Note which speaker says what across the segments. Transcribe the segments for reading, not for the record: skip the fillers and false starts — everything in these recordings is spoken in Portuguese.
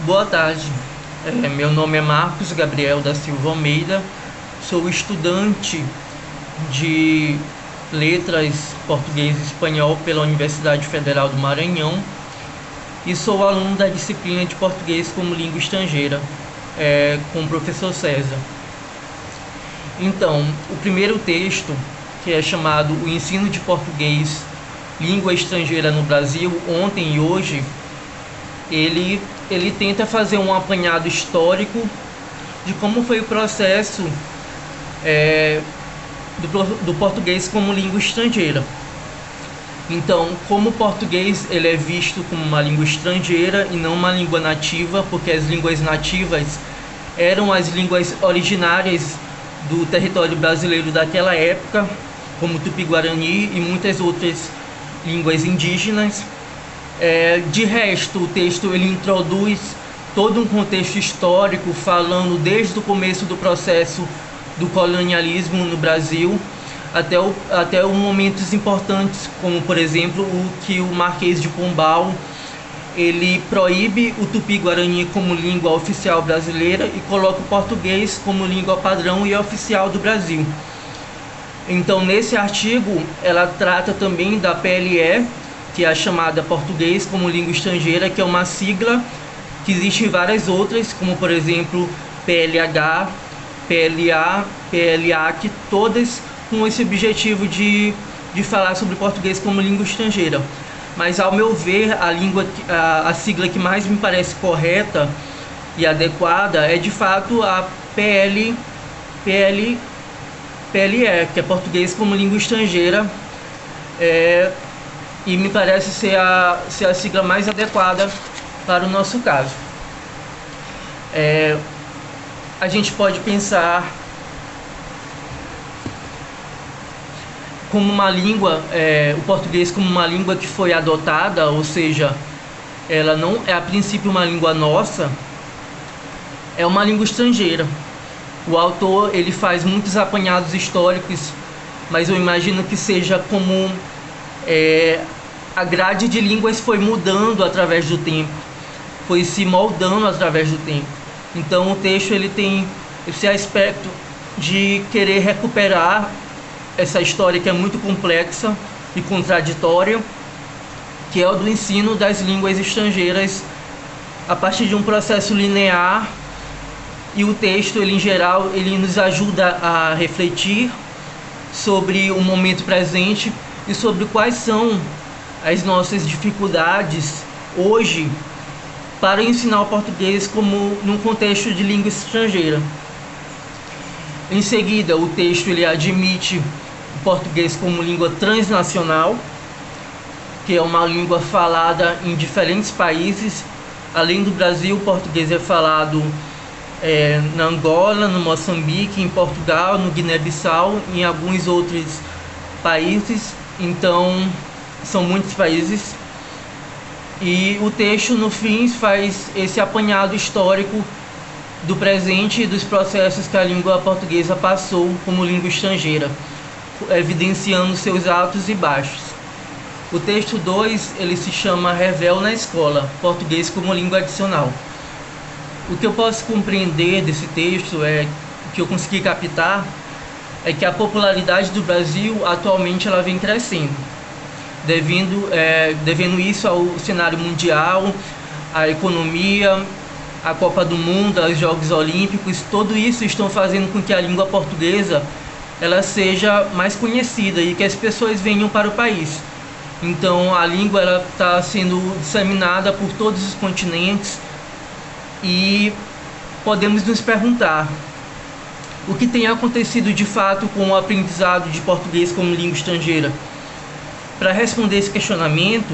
Speaker 1: Boa tarde. Meu nome é Marcos Gabriel da Silva Almeida. Sou estudante de Letras Português e Espanhol pela Universidade Federal do Maranhão e sou aluno da disciplina de Português como Língua Estrangeira, com o professor César. Então, o primeiro texto, que é chamado O Ensino de Português, Língua Estrangeira no Brasil, Ontem e Hoje, ele tenta fazer um apanhado histórico de como foi o processo do português como língua estrangeira. Então, como o português ele é visto como uma língua estrangeira e não uma língua nativa, porque as línguas nativas eram as línguas originárias do território brasileiro daquela época, como Tupi-Guarani e muitas outras línguas indígenas. De resto, o texto ele introduz todo um contexto histórico, falando desde o começo do processo do colonialismo no Brasil até momentos importantes, como por exemplo o que o Marquês de Pombal ele proíbe o Tupi-Guarani como língua oficial brasileira e coloca o português como língua padrão e oficial do Brasil. Então, nesse artigo, ela trata também da PLE, que é a chamada Português como Língua Estrangeira, que é uma sigla que existe várias outras, como por exemplo PLH, PLA, PLAC, todas com esse objetivo de falar sobre português como língua estrangeira. Mas ao meu ver, a sigla que mais me parece correta e adequada é de fato a PLE, que é Português como Língua Estrangeira, e me parece ser a sigla mais adequada para o nosso caso. A gente pode pensar como uma língua, o português como uma língua que foi adotada, ou seja, ela não é a princípio uma língua nossa, é uma língua estrangeira. O autor ele faz muitos apanhados históricos, mas eu imagino que seja como a grade de línguas foi mudando através do tempo, foi se moldando através do tempo. Então o texto ele tem esse aspecto de querer recuperar essa história que é muito complexa e contraditória, que é o do ensino das línguas estrangeiras a partir de um processo linear. E o texto, ele, em geral, ele nos ajuda a refletir sobre o momento presente e sobre quais são as nossas dificuldades hoje para ensinar o português como num contexto de língua estrangeira. Em seguida, o texto ele admite o português como língua transnacional, que é uma língua falada em diferentes países. Além do Brasil, o português é falado na Angola, no Moçambique, em Portugal, no Guiné-Bissau, em alguns outros países. Então, são muitos países. E o texto, no fim, faz esse apanhado histórico do presente e dos processos que a língua portuguesa passou como língua estrangeira, evidenciando seus altos e baixos. O texto 2, ele se chama Revel na Escola, Português como Língua Adicional. O que eu posso compreender desse texto, que eu consegui captar, é que a popularidade do Brasil atualmente ela vem crescendo, devendo isso ao cenário mundial, à economia, à Copa do Mundo, aos Jogos Olímpicos. Tudo isso estão fazendo com que a língua portuguesa ela seja mais conhecida e que as pessoas venham para o país. Então a língua ela está sendo disseminada por todos os continentes e podemos nos perguntar o que tem acontecido de fato com o aprendizado de português como língua estrangeira. Para responder esse questionamento,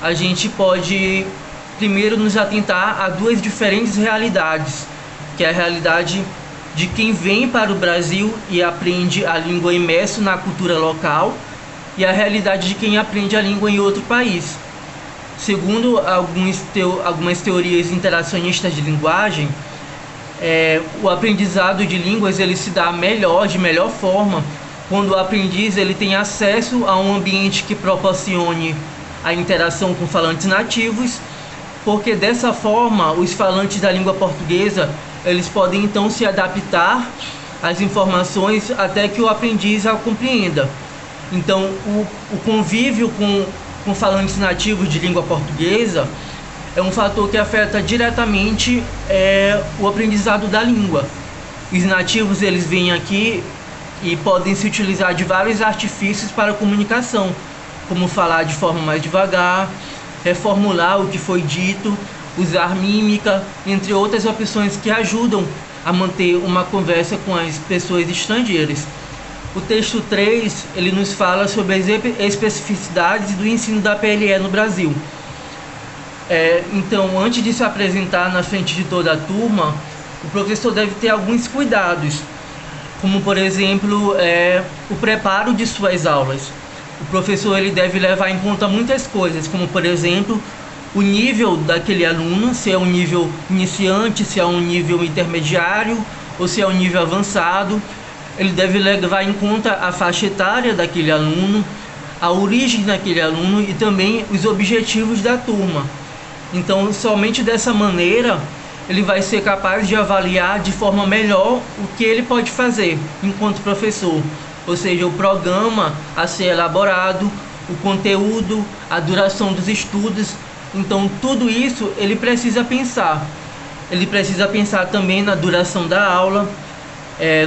Speaker 1: a gente pode primeiro nos atentar a duas diferentes realidades, que é a realidade de quem vem para o Brasil e aprende a língua imerso na cultura local e a realidade de quem aprende a língua em outro país. Segundo algumas teorias interacionistas de linguagem, o aprendizado de línguas ele se dá de melhor forma quando o aprendiz ele tem acesso a um ambiente que proporcione a interação com falantes nativos porque dessa forma os falantes da língua portuguesa eles podem então se adaptar às informações até que o aprendiz a compreenda. Então o convívio com falantes nativos de língua portuguesa é um fator que afeta diretamente o aprendizado da língua. Os nativos eles vêm aqui e podem se utilizar de vários artifícios para a comunicação, como falar de forma mais devagar, reformular o que foi dito, usar mímica, entre outras opções que ajudam a manter uma conversa com as pessoas estrangeiras. O texto 3, ele nos fala sobre as especificidades do ensino da PLE no Brasil. Então, antes de se apresentar na frente de toda a turma, o professor deve ter alguns cuidados, como por exemplo, o preparo de suas aulas. O professor ele deve levar em conta muitas coisas, como por exemplo, o nível daquele aluno, se é um nível iniciante, se é um nível intermediário ou se é um nível avançado. Ele deve levar em conta a faixa etária daquele aluno, a origem daquele aluno e também os objetivos da turma. Então, somente dessa maneira, ele vai ser capaz de avaliar de forma melhor o que ele pode fazer enquanto professor. Ou seja, o programa a ser elaborado, o conteúdo, a duração dos estudos. Então, tudo isso ele precisa pensar. Ele precisa pensar também na duração da aula,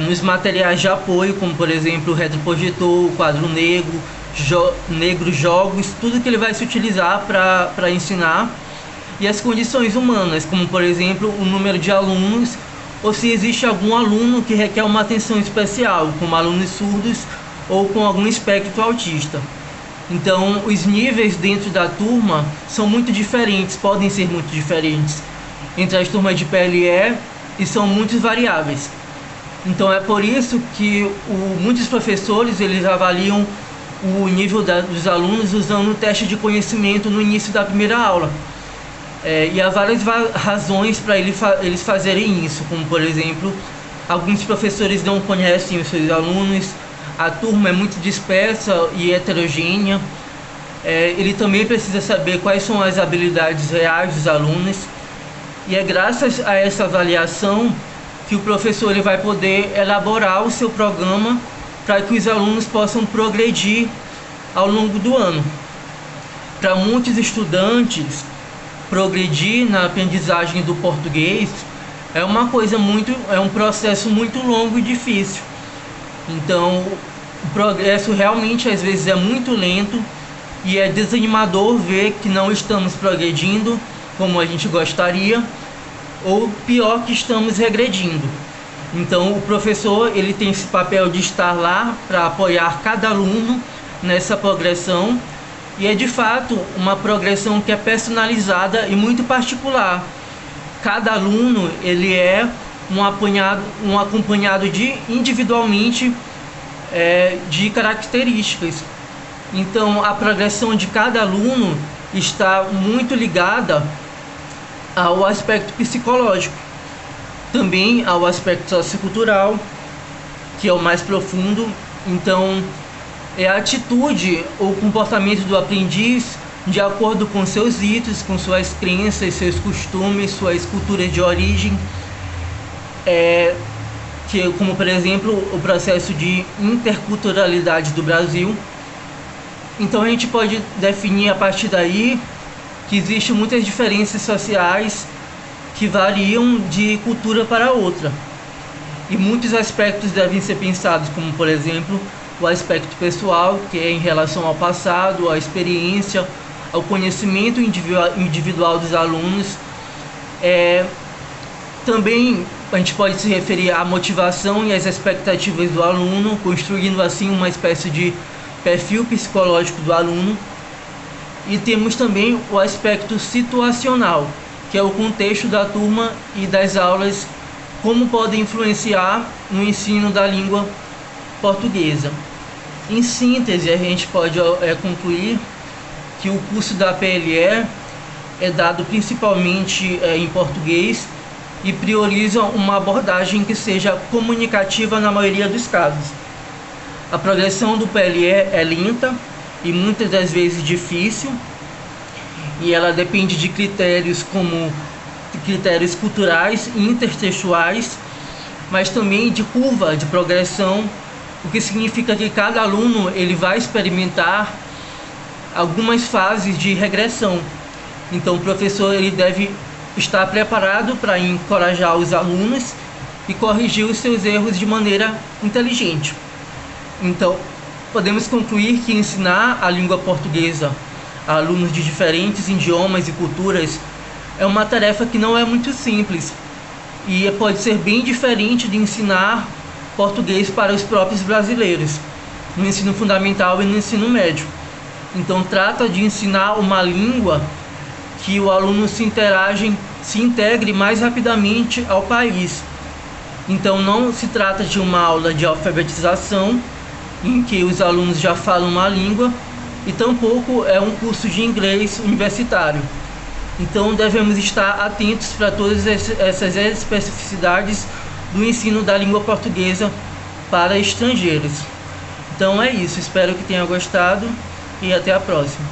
Speaker 1: nos materiais de apoio, como por exemplo o retroprojetor, o quadro negro, jogos, tudo que ele vai se utilizar para ensinar. E as condições humanas, como por exemplo o número de alunos, ou se existe algum aluno que requer uma atenção especial, como alunos surdos ou com algum espectro autista. Então, os níveis dentro da turma são muito diferentes, podem ser muito diferentes entre as turmas de PLE e são muito variáveis. Então, é por isso que muitos professores eles avaliam o nível dos alunos usando o teste de conhecimento no início da primeira aula. E há várias razões para eles fazerem isso, como por exemplo, alguns professores não conhecem os seus alunos, a turma é muito dispersa e heterogênea, ele também precisa saber quais são as habilidades reais dos alunos, e é graças a essa avaliação que o professor ele vai poder elaborar o seu programa para que os alunos possam progredir ao longo do ano. Para muitos estudantes, progredir na aprendizagem do português é um processo muito longo e difícil. Então, o progresso realmente às vezes é muito lento e é desanimador ver que não estamos progredindo como a gente gostaria, ou pior, que estamos regredindo. Então, o professor ele tem esse papel de estar lá para apoiar cada aluno nessa progressão. E é de fato uma progressão que é personalizada e muito particular. Cada aluno ele é um acompanhado individualmente de características. Então a progressão de cada aluno está muito ligada ao aspecto psicológico, também ao aspecto sociocultural, que é o mais profundo. Então é a atitude ou comportamento do aprendiz de acordo com seus ritos, com suas crenças, seus costumes, suas culturas de origem, como por exemplo o processo de interculturalidade do Brasil. Então a gente pode definir a partir daí que existem muitas diferenças sociais que variam de cultura para outra. E muitos aspectos devem ser pensados, como por exemplo o aspecto pessoal, que é em relação ao passado, à experiência, ao conhecimento individual dos alunos. Também a gente pode se referir à motivação e às expectativas do aluno, construindo assim uma espécie de perfil psicológico do aluno. E temos também o aspecto situacional, que é o contexto da turma e das aulas, como podem influenciar no ensino da língua portuguesa. Em síntese, a gente pode concluir que o curso da PLE é dado principalmente em português e prioriza uma abordagem que seja comunicativa na maioria dos casos. A progressão do PLE é lenta e muitas das vezes difícil, e ela depende de critérios como critérios culturais e intertextuais, mas também de curva de progressão, o que significa que cada aluno ele vai experimentar algumas fases de regressão. Então o professor ele deve estar preparado para encorajar os alunos e corrigir os seus erros de maneira inteligente. Então podemos concluir que ensinar a língua portuguesa a alunos de diferentes idiomas e culturas é uma tarefa que não é muito simples e pode ser bem diferente de ensinar português para os próprios brasileiros, no ensino fundamental e no ensino médio. Então trata de ensinar uma língua que o aluno se integre mais rapidamente ao país. Então não se trata de uma aula de alfabetização em que os alunos já falam uma língua, e tampouco é um curso de inglês universitário. Então devemos estar atentos para todas essas especificidades do ensino da língua portuguesa para estrangeiros. Então é isso, espero que tenha gostado e até a próxima.